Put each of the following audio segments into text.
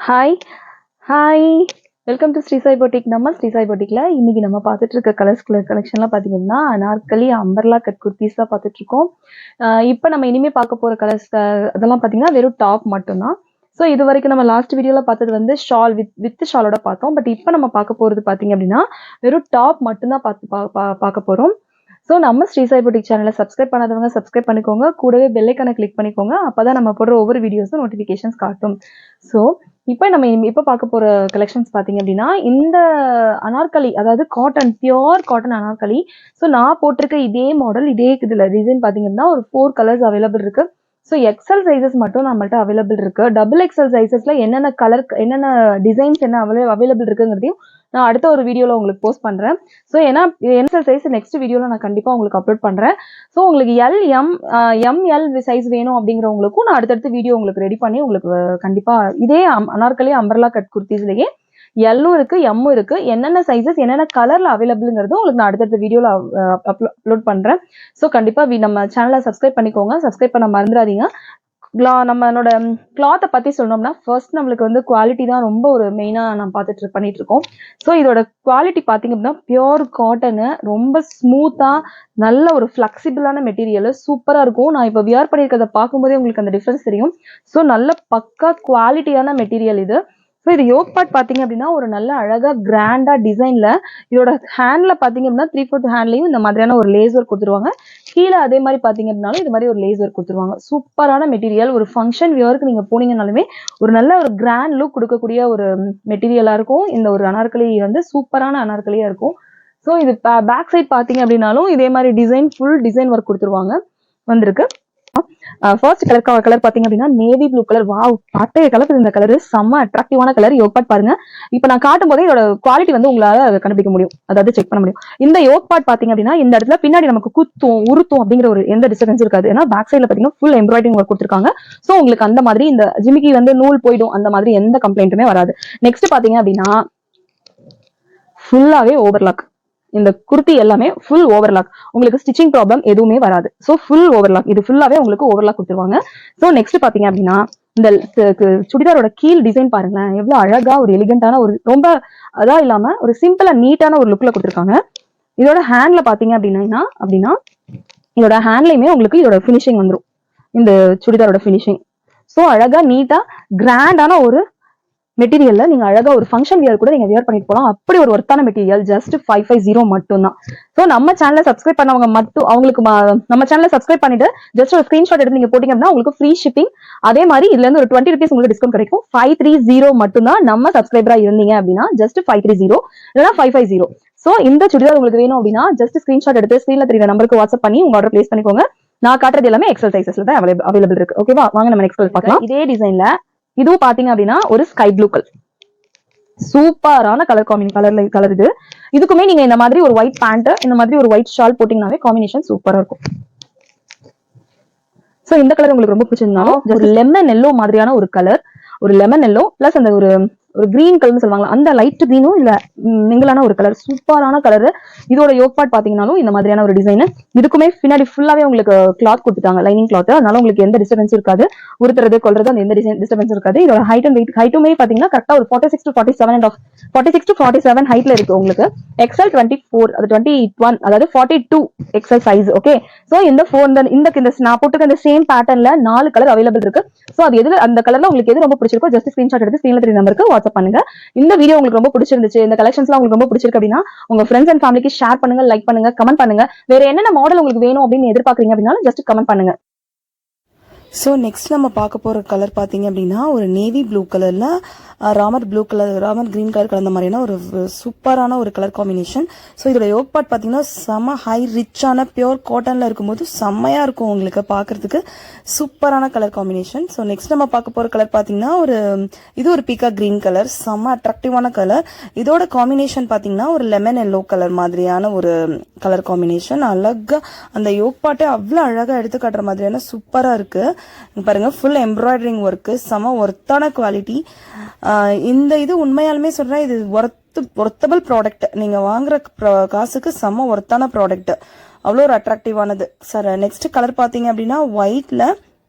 Hi hi welcome to Sri Sai boutique. நம்ம ஸ்ரீ சாய் பொட்டிக்ல இன்னைக்கு நம்ம பார்த்துட்டு இருக்க கலெக்ஷன்லாம் பார்த்தீங்கன்னா அனார்கலி அம்பர்லா கட் குர்த்திஸ் தான் பார்த்துட்டு இருக்கோம். இப்போ நம்ம இனிமே பார்க்க போற கலர்ஸ் அதெல்லாம் பார்த்தீங்கன்னா வெறும் டாப் மட்டும்தான். ஸோ இது வரைக்கும் நம்ம லாஸ்ட் வீடியோவில் பார்த்தது வந்து ஷால் வித் ஷாலோட பார்த்தோம். பட் இப்போ நம்ம பார்க்க போகிறது பார்த்தீங்க அப்படின்னா வெறும் டாப் மட்டும்தான் பார்க்க போகிறோம். ஸோ நம்ம ஸ்ரீ சாய் பொட்டிக் சேனலை சப்ஸ்கிரைப் பண்ணாதவங்க சப்ஸ்கிரைப் பண்ணிக்கோங்க. கூடவே பெல்லைக்கான கிளிக் பண்ணிக்கோங்க. அப்போ தான் நம்ம போடுற ஒவ்வொரு வீடியோஸும் நோட்டிஃபிகேஷன்ஸ் காட்டும். ஸோ இப்போ பார்க்க போற கலெக்ஷன்ஸ் பார்த்தீங்க அப்படின்னா இந்த அனார்கலி, அதாவது cotton, pure cotton Anarkali. So நான் போட்டிருக்க இதே மாடல், இதே இதில் டிசைன் பார்த்தீங்க அப்படின்னா ஒரு 4 கலர்ஸ் அவைலபிள் இருக்கு. ஸோ எக்ஸல் சைஸஸ் மட்டும் நம்மள்ட்ட அவைலபிள் இருக்கு. டபுள் எக்ஸல் சைஸஸ்ல என்னென்ன கலர், என்னென்ன டிசைன்ஸ் என்ன அவைலபிள் இருக்குங்கிறதையும் நான் அடுத்த ஒரு வீடியோவில் உங்களுக்கு போஸ்ட் பண்ணுறேன். ஸோ ஏன்னா எக்ஸல் சைஸ் நெக்ஸ்ட் வீடியோவில் நான் கண்டிப்பாக உங்களுக்கு அப்லோட் பண்ணுறேன். ஸோ உங்களுக்கு எம்எல் சைஸ் வேணும் அப்படிங்கிறவங்களுக்கும் நான் அடுத்தடுத்த வீடியோ உங்களுக்கு ரெடி பண்ணி உங்களுக்கு கண்டிப்பாக இதே அனார்கலி அம்பர்லா கட் குர்த்திஸ்லேயே எல்லும் இருக்கு, எம்மும் இருக்கு. என்னென்ன சைஸஸ் என்னென்ன கலர்ல அவைலபிள்ங்கிறதும் உங்களுக்கு நான் அடுத்தடுத்த வீடியோவில் அப்லோட் பண்ணுறேன். ஸோ கண்டிப்பாக நம்ம சேனலை சப்ஸ்கிரைப் பண்ணிக்கோங்க. சப்ஸ்கிரைப் பண்ண மறந்துடாதீங்க. நம்மளோட கிளாத்தை பற்றி சொல்லணும்னா ஃபர்ஸ்ட் நம்மளுக்கு வந்து குவாலிட்டி தான் ரொம்ப ஒரு மெயினாக நான் பண்ணிட்டு இருக்கோம். ஸோ இதோட குவாலிட்டி பார்த்தீங்க அப்படின்னா பியோர் காட்டனு, ரொம்ப ஸ்மூத்தாக நல்ல ஒரு ஃப்ளெக்சிபிளான மெட்டீரியல், சூப்பராக இருக்கும். நான் இப்போ வியர் பண்ணியிருக்கிறத பார்க்கும்போதே உங்களுக்கு அந்த டிஃப்ரென்ஸ் தெரியும். ஸோ நல்ல பக்கா குவாலிட்டியான மெட்டீரியல் இது. ஸோ இது யோக் பார்ட் பார்த்தீங்க அப்படின்னா ஒரு நல்ல அழகாக கிராண்டாக டிசைனில் இதோட ஹேண்டில் பார்த்தீங்க அப்படின்னா 3/4 ஹேண்ட்லையும் இந்த மாதிரியான ஒரு லேஸ் ஒர்க் கொடுத்துருவாங்க. கீழே அதே மாதிரி பார்த்தீங்க அப்படின்னாலும் இது மாதிரி ஒரு லேஸ் ஒர்க் கொடுத்துருவாங்க. சூப்பரான மெட்டீரியல். ஒரு ஃபங்க்ஷன் வியருக்கு நீங்கள் போனீங்கன்னாலுமே ஒரு நல்ல ஒரு கிராண்ட் லுக் கொடுக்கக்கூடிய ஒரு மெட்டீரியலாக இருக்கும். இந்த ஒரு அனார்கலி வந்து சூப்பரான அனார்கலியாக இருக்கும். ஸோ இது பேக் சைட் பார்த்தீங்க அப்படின்னாலும் இதே மாதிரி டிசைன், ஃபுல் டிசைன் ஒர்க் கொடுத்துருவாங்க வந்திருக்கு. ஃபர்ஸ்ட் கலர் பாத்தீங்க அப்படின்னா நேவி ப்ளூ கலர். வாவ், பட்டைய கலர். இந்த கலர் செம்ம அட்ராக்டிவான கலர். யோக் பார்ட் பாருங்க. இப்ப நான் காட்டும் போதே இதோட குவாலிட்டி வந்து உங்களால கண்டுபிடிக்க முடியும், அதாவது செக் பண்ண முடியும். இந்த யோக் பார்ட் பாத்தீங்க அப்படின்னா இந்த இடத்துல பின்னாடி நமக்கு குத்தும் உருத்தும் அப்படிங்கிற ஒரு எந்த டிஸ்டர்பன்ஸ் இருக்காது. ஏன்னா பேக் சைட்ல பாத்தீங்கன்னா ஃபுல் எம்ப்ராய்டரிங் ஒர்க் கொடுத்துருக்காங்க. சோ உங்களுக்கு அந்த மாதிரி இந்த ஜிமிக்கி வந்து நூல் போயிடும், அந்த மாதிரி எந்த கம்ப்ளைண்ட்டுமே வராது. நெக்ஸ்ட் பாத்தீங்க அப்படின்னா ஃபுல்லாவே ஓவர்லாக். இந்த குர்த்தி எல்லாமே ஃபுல் ஓவர்லாக். உங்களுக்கு ஸ்டிச்சிங் ப்ராப்ளம் எதுவுமே வராது. ஸோ ஃபுல் ஓவர்லாக், இது ஃபுல்லாவே உங்களுக்கு ஓவர்லாக் கொடுத்துருவாங்க. ஸோ நெக்ஸ்ட் பாத்தீங்க அப்படின்னா இந்த சுடிதாரோட கீழ் டிசைன் பாருங்களேன், எவ்வளவு அழகா ஒரு எலிகண்டான ஒரு ரொம்ப அதா இல்லாம ஒரு சிம்பிளா நீட்டான ஒரு லுக்ல கொடுத்துருக்காங்க. இதோட ஹேண்ட்ல பாத்தீங்க அப்படின்னா இதோட ஹேண்ட்லயுமே உங்களுக்கு இதோட பினிஷிங் வந்துடும், இந்த சுடிதாரோட பினிஷிங். ஸோ அழகா நீட்டா கிராண்டான ஒரு மெட்டீரியல்ல நீங்க அழகா ஒரு ஃபங்க்ஷன் வியர் கூட நீங்க வியர் பண்ணிட்டு போலாம். அப்படி ஒரு ஒர்த்தான மெட்டீரியல். ஜஸ்ட் 550 மட்டும் தான். ஸோ நம்ம சேனலை சப்ஸ்கிரைப் பண்ணவங்க மட்டும் அவங்களுக்கு நம்ம சேனலை சப்ஸ்கிரைப் பண்ணிட்டு ஜஸ்ட் ஒரு ஸ்கிரீன்ஷாட் எடுத்து நீங்க போட்டீங்க அப்படின்னா உங்களுக்கு ஃப்ரீ ஷிப்பிங். அதே மாதிரி இதுல இருந்து ஒரு 20 rupees உங்களுக்கு டிஸ்கவுண்ட் கிடைக்கும். 530 மட்டும் தான் நம்ம சப்ஸ்கிரைபரா இருந்தீங்க அப்படின்னா. ஜஸ்ட் 530 இல்லைன்னா 550. ஸோ இந்த சுடிதார் உங்களுக்கு வேணும் அப்படின்னா ஜஸ்ட் ஸ்கிரீன்ஷாட் எடுத்து ஸ்கிரீன்ல தெரியுற நம்பருக்கு வாட்ஸ்அப் பண்ணி உங்க ஆர்டர் பிளேஸ் பண்ணிக்கோங்க. நான் காட்டுறது எல்லாமே எக்ஸல் சைசஸ்ல தான் அவைலபிள் இருக்கு. ஓகேவா, வாங்க நம்ம நெக்ஸ்ட் பார்க்கலாம். இதே டிசைன்ல இதுவும் பாத்தீங்க அப்படின்னா ஒரு ஸ்கை ப்ளூ கலர், சூப்பரான கலர் இது. இதுக்குமே நீங்க இந்த மாதிரி ஒரு ஒயிட் பேண்ட், இந்த மாதிரி ஒரு ஒயிட் ஷால் போட்டீங்கன்னாவே காம்பினேஷன் சூப்பரா இருக்கும். சோ இந்த கலர் உங்களுக்கு ரொம்ப பிடிச்சிருந்தாலும் ஒரு லெமன் எல்லோ மாதிரியான ஒரு கலர், ஒரு லெமன் எல்லோ பிளஸ் அந்த ஒரு கிரீன் கலர்னு சொல்லுவாங்க, அந்த லைட் கிரீனும் இல்ல மிங்கலான ஒரு கலர், சூப்பரான கலர். இதோட யோக் பார்ட் பாத்தீங்கன்னாலும் இந்த மாதிரியான ஒரு டிசைன். இதுக்குமே பின்னாடி ஃபுல்லாவே உங்களுக்கு கிளாத் கொடுத்துட்டாங்க, லைனிங் கிளாத். அதனால உங்களுக்கு எந்த டிஸ்டர்பன்ஸ் இருக்காது, உருத்துறது கொள்றது அந்த எந்த டிஸ்டர்பன்ஸ் இருக்காது. இதோட ஹைட் அண்ட் வெயிட், ஹைட்டுமே பாத்தீங்கன்னா கரெக்டா ஒரு 46 to 47 ஹைட்ல இருக்கு உங்களுக்கு. எக்ஸ்எல் 24, அது 21, அதாவது 42 எக்ஸ்எல் சைஸ். ஓகே, சோ இந்த நான் போட்டுக்க இந்த சேம் பேட்டர்ன்ல 4 கலர் அவைலபிள் இருக்கு. சோ அது எதுல அந்த கலர்ல உங்களுக்கு எது ரொம்ப பிடிச்சிருக்கோ ஜஸ்ட் ஸ்கிரீன்ஷாட் எடுத்து ஸ்கிரீன்ல தெரிய நம்பருக்கு வாட்ஸ்அப் பண்ணுங்க. இந்த வீடியோ உங்களுக்கு ரொம்ப பிடிச்சிருந்துச்சு, இந்த கலெக்ஷன்ஸ்லாம் உங்களுக்கு ரொம்ப பிடிச்சிருக்கு அப்படின்னா உங்க ஃப்ரெண்ட்ஸ் அண்ட் ஃபேமிலிக்கு ஷேர் பண்ணுங்க, லைக் பண்ணுங்க, கமெண்ட் பண்ணுங்க. வேற என்னென்ன மாடல் உங்களுக்கு வேணும் அப்படின்னு எதிர்பார்க்கறீங்க அப்படின்னாலும் ஜஸ்ட் கமெண்ட் பண்ணுங்க. ஸோ நெக்ஸ்ட் நம்ம பார்க்க போகிற கலர் பார்த்தீங்க அப்படின்னா ஒரு நேவி ப்ளூ கலரில் ராமர் கிரீன் கலர் கலந்த மாதிரியான ஒரு சூப்பரான ஒரு கலர் காம்பினேஷன். ஸோ இதோட யோக் பார்ட் பார்த்தீங்கன்னா செம்ம ஹை ரிச்சான பியோர் காட்டனில் இருக்கும்போது செம்மையாக இருக்கும் உங்களுக்கு பார்க்கறதுக்கு. சூப்பரான கலர் காம்பினேஷன். ஸோ நெக்ஸ்ட் நம்ம பார்க்க போகிற கலர் பார்த்தீங்கன்னா இது ஒரு பீக்கா கிரீன் கலர், செம்ம அட்ராக்டிவான கலர். இதோட காம்பினேஷன் பார்த்தீங்கன்னா ஒரு லெமன் எல்லோ கலர் மாதிரியான ஒரு கலர் காம்பினேஷன். அழகா அந்த யோக் பார்ட்டே அவ்வளோ அழகாக எடுத்து காட்டுற மாதிரியான சூப்பராக இருக்கு. பாருங்க, ஃபுல் எம்ப்ராய்டரிங் ஒர்க்கு, செம ஒர்த்தான குவாலிட்டி. இந்த இது உண்மையாலுமே சொல்றேன், இது ஒர்த்தபிள் ப்ராடக்ட். நீங்க வாங்குற காசுக்கு செம ஒர்த்தான ப்ராடக்ட், அவ்வளோ ஒரு அட்ராக்டிவானது. சார் நெக்ஸ்ட் கலர் பாத்தீங்க அப்படின்னா ஒயிட்ல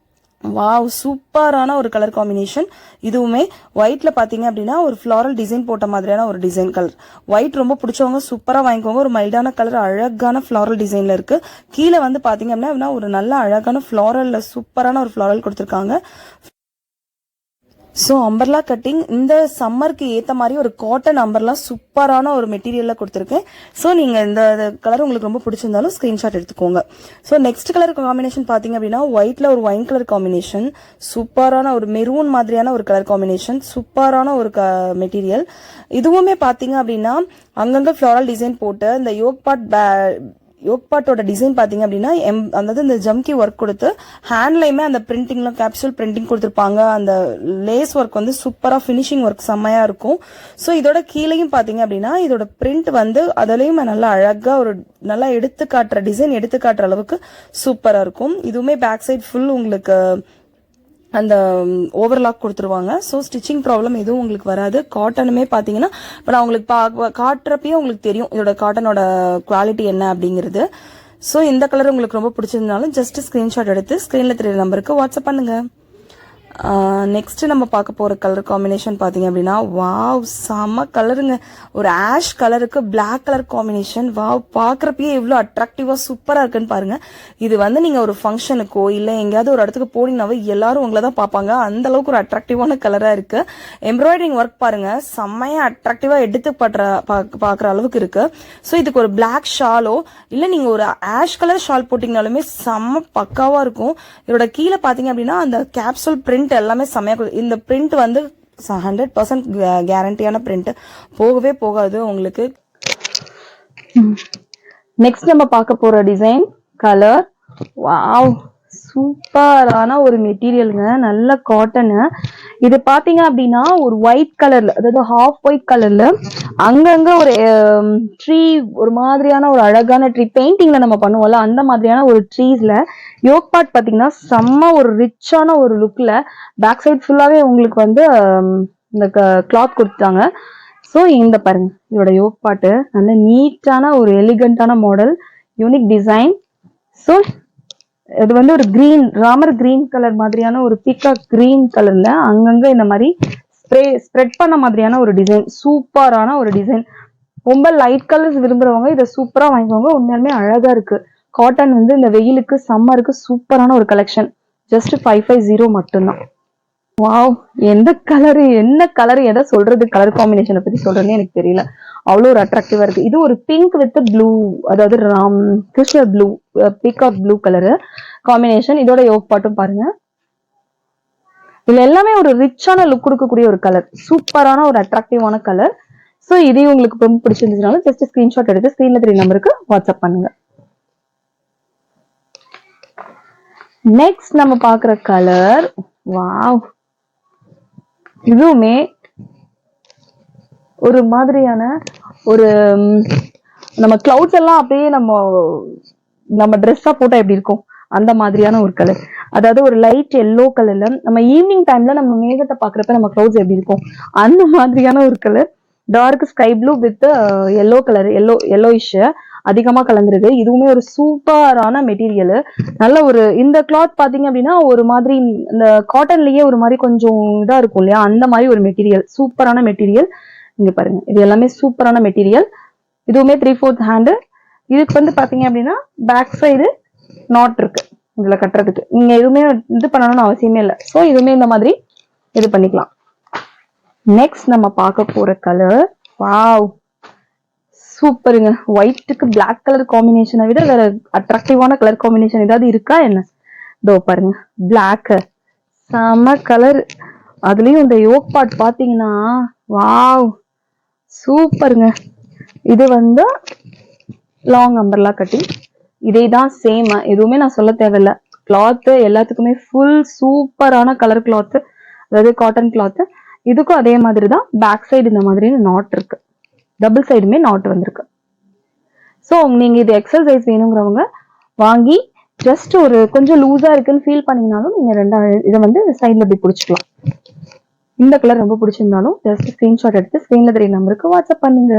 வாவ், சூப்பரான ஒரு கலர் காம்பினேஷன். இதுவுமே ஒயிட்ல பாத்தீங்க அப்படின்னா ஒரு ஃபிளாரல் டிசைன் போட்ட மாதிரியான ஒரு டிசைன் கலர். ஒயிட் ரொம்ப பிடிச்சவங்க சூப்பரா வாங்கிக்கோங்க. ஒரு மைல்டான கலர், அழகான ஃபிளாரல் டிசைன்ல இருக்கு. கீழே வந்து பாத்தீங்க அப்படின்னா ஒரு நல்ல அழகான ஃபிளாரல்ல சூப்பரான ஒரு ஃபிளாரல் கொடுத்திருக்காங்க. ஸோ அம்பர்லா கட்டிங் இந்த சம்மருக்கு ஏற்ற மாதிரி ஒரு காட்டன் அம்பர்லா சூப்பரான ஒரு மெட்டீரியலில் கொடுத்துருக்கேன். ஸோ நீங்கள் இந்த கலர் உங்களுக்கு ரொம்ப பிடிச்சிருந்தாலும் ஸ்க்ரீன்ஷாட் எடுத்துக்கோங்க. ஸோ நெக்ஸ்ட் கலர் காம்பினேஷன் பார்த்தீங்க அப்படின்னா ஒயிட்ல ஒரு ஒயின் கலர் காம்பினேஷன், சூப்பரான ஒரு மெரூன் மாதிரியான ஒரு கலர் காம்பினேஷன், சூப்பரான ஒரு மெட்டீரியல். இதுவுமே பார்த்தீங்க அப்படின்னா அங்கங்கே ஃப்ளாரல் டிசைன் போட்டு இந்த யோக் பார்ட்டோட டிசைன் பாத்தீங்க அப்படின்னா அதாவது இந்த ஜம்கி ஒர்க் கொடுத்து ஹேண்ட்லயுமே அந்த பிரிண்டிங்ல கேப்சூல் பிரிண்டிங் கொடுத்துருப்பாங்க. அந்த லேஸ் ஒர்க் வந்து சூப்பரா ஃபினிஷிங் ஒர்க் செம்மையா இருக்கும். ஸோ இதோட கீழேயும் பாத்தீங்க அப்படின்னா இதோட பிரிண்ட் வந்து அதுலயும் நல்லா அழகா ஒரு நல்லா எடுத்து காட்டுற டிசைன் எடுத்து காட்டுற அளவுக்கு சூப்பரா இருக்கும். இதுவுமே பேக் சைட் ஃபுல் உங்களுக்கு அந்த ஓவர்லாக் கொடுத்துருவாங்க. ஸோ ஸ்டிச்சிங் ப்ராப்ளம் எதுவும் உங்களுக்கு வராது. காட்டனுமே பார்த்தீங்கன்னா இப்போ நான் உங்களுக்கு காட்டுறப்பயே உங்களுக்கு தெரியும் இதோட காட்டனோட குவாலிட்டி என்ன அப்படிங்கிறது. ஸோ இந்த கலர் உங்களுக்கு ரொம்ப பிடிச்சிருந்தாலும் ஜஸ்ட் ஸ்க்ரீன்ஷாட் எடுத்து ஸ்க்ரீனில் தெரியுற நம்பருக்கு வாட்ஸ்அப் பண்ணுங்க. நெக்ஸ்ட் நம்ம பார்க்க போற கலர் காம்பினேஷன் பாத்தீங்க அப்படின்னா வாவ், செம கலருங்க. ஒரு ஆஷ் கலருக்கு பிளாக் கலர் காம்பினேஷன். வாவ், பாக்குறப்பயே எவ்வளவு அட்ராக்டிவா சூப்பரா இருக்குன்னு பாருங்க. இது வந்து நீங்க ஒரு ஃபங்க்ஷனுக்கோ இல்ல எங்கேயாவது ஒரு இடத்துக்கு போனீங்கன்னாவே எல்லாரும் உங்களை தான் பார்ப்பாங்க. அந்த அளவுக்கு ஒரு அட்ராக்டிவான கலரா இருக்கு. எம்ப்ராய்டரிங் ஒர்க் பாருங்க, செம்மையா அட்ராக்டிவா எடுத்து பாக்குற அளவுக்கு இருக்கு. ஸோ இதுக்கு ஒரு பிளாக் ஷாலோ இல்ல நீங்க ஒரு ஆஷ் கலர் ஷால் போட்டீங்கனாலுமே செம்ம பக்காவா இருக்கும். இதோட கீழே பாத்தீங்க அப்படின்னா அந்த கேப்சூல் பிரிண்ட் எல்லாமே செமையா. இந்த பிரிண்ட் வந்து 100% கேரண்டியான பிரிண்ட், போகவே போகாது உங்களுக்கு. நெக்ஸ்ட் நம்ம பார்க்க போற டிசைன் கலர், வாவ், சூப்பரான ஒரு மெட்டீரியலுங்க, நல்ல காட்டனு. இது பாத்தீங்க அப்படின்னா ஒரு ஒயிட் கலர்ல, அதாவது ஹாஃப் ஒயிட் கலர்ல அங்கங்க ஒரு ட்ரீ, ஒரு மாதிரியான ஒரு அழகான ட்ரீ பெயிண்டிங்ல நம்ம பண்ணுவோம்ல அந்த மாதிரியான ஒரு ட்ரீஸ்ல யோக் பார்ட் பாத்தீங்கன்னா செம்ம ஒரு ரிச்சான ஒரு லுக்ல பேக் சைட் ஃபுல்லாவே உங்களுக்கு வந்து இந்த கிளாத் கொடுத்துட்டாங்க. ஸோ இந்த பாருங்க இதோட யோக் பார்ட் நல்ல நீட்டான ஒரு எலிகண்டான மாடல், யூனிக் டிசைன். ஸோ இது வந்து ஒரு கிரீன், ராமர் கிரீன் கலர் மாதிரியான ஒரு பீகாக் கிரீன் கலர்ல அங்கங்க இந்த மாதிரி ஸ்ப்ரெட் பண்ண மாதிரியான ஒரு டிசைன், சூப்பரான ஒரு டிசைன். ரொம்ப லைட் கலர்ஸ் விரும்புறவங்க இதை சூப்பரா வாங்கிக்கோங்க. உண்மையாலுமே அழகா இருக்கு. காட்டன் வந்து இந்த வெயிலுக்கு சம்மருக்கு சூப்பரான ஒரு கலெக்ஷன். ஜஸ்ட் 550 மட்டும்தான். வாவ், எந்த கலரு என்ன கலர் எதை சொல்றது, கலர் காம்பினேஷனை பத்தி சொல்றேன்னு எனக்கு தெரியல, அவ்வளவு ஒரு அட்ராக்டிவா இருக்கு. இது ஒரு பிங்க் வித் ப்ளூ, அதாவது crystal blue, peacock blue colour combination. இதோட யோக் பாட்டும் பாருங்க, இதுல எல்லாமே ஒரு ரிச்சான லுக் கொடுக்கக்கூடிய ஒரு கலர், சூப்பரான ஒரு அட்ராக்டிவான கலர். ஸோ இதையும் உங்களுக்கு ரொம்ப பிடிச்சிருந்துச்சுனாலும் ஜஸ்ட் ஸ்கிரீன்ஷாட் எடுத்து ஸ்கிரீன்ல தெரிய நம்பருக்கு வாட்ஸ்அப் பண்ணுங்க. நெக்ஸ்ட் நம்ம பாக்குற கலர், வாவ், இதுவுமே ஒரு மாதிரியான ஒரு நம்ம கிளவுட்ஸ் எல்லாம் அப்படியே நம்ம ட்ரெஸ்ஸா போட்டா எப்படி இருக்கும் அந்த மாதிரியான ஒரு கலர். அதாவது ஒரு லைட் எல்லோ கலர்ல நம்ம ஈவினிங் டைம்ல நம்ம மேகத்தை பாக்குறப்ப நம்ம கிளவுட்ஸ் எப்படி இருக்கும் அந்த மாதிரியான ஒரு colour. Dark sky blue with yellow colour, yellowish அதிகமா கலந்துருக்கு. இதுவுமே ஒரு சூப்பரான மெட்டீரியல். நல்ல ஒரு இந்த கிளாத் பாத்தீங்க அப்படின்னா ஒரு மாதிரி இந்த காட்டன்லயே ஒரு மாதிரி கொஞ்சம் இதா இருக்கும் இல்லையா, அந்த மாதிரி ஒரு மெட்டீரியல், சூப்பரான மெட்டீரியல். இங்க பாருங்க, இது எல்லாமே சூப்பரான மெட்டீரியல். இதுவுமே 3/4 ஹேண்டு. இதுக்கு வந்து பாத்தீங்க அப்படின்னா பேக் சைடு நாட் இருக்கு இதுல கட்டுறதுக்கு. நீங்க எதுவுமே இது பண்ணணும்னு அவசியமே இல்லை. ஸோ இதுவுமே இந்த மாதிரி இது பண்ணிக்கலாம். நெக்ஸ்ட் நம்ம பார்க்க போற கலர், வாவ், சூப்பருங்க. ஒயிட்டுக்கு பிளாக் கலர் காம்பினேஷனை விட வேற அட்ராக்டிவான கலர் காம்பினேஷன் ஏதாவது இருக்கா என்ன? இதோ பாருங்க, பிளாக் செம கலர். அதுலயும் இந்த யோக் பார்ட் பாத்தீங்கன்னா வாவ், சூப்பருங்க. இது வந்து லாங் அம்பர்லா கட்டிங். இதே தான் சேம், எதுவுமே நான் சொல்ல தேவையில்ல. கிளாத் எல்லாத்துக்குமே ஃபுல் சூப்பரான கலர் கிளாத், அதாவது காட்டன் கிளாத். இதுக்கும் அதே மாதிரி தான் பேக் சைடு இந்த மாதிரி நாட் இருக்கு, டபுள் சைடுமே நாட் வந்திருக்கு. ஸோ நீங்க இது எக்ஸல் சைஸ் வேணுங்கிறவங்க வாங்கி ஜஸ்ட் ஒரு கொஞ்சம் லூஸா இருக்குன்னு ஃபீல் பண்ணீங்கனாலும் நீங்க இதை வந்து சைட்ல இப்படி பிடிச்சிக்கலாம். இந்த கலர் ரொம்ப பிடிச்சிருந்தாலும் ஜஸ்ட் ஸ்கிரீன்ஷாட் எடுத்து ஸ்கிரீன்ல தெரிய நம்பருக்கு வாட்ஸ்அப் பண்ணுங்க.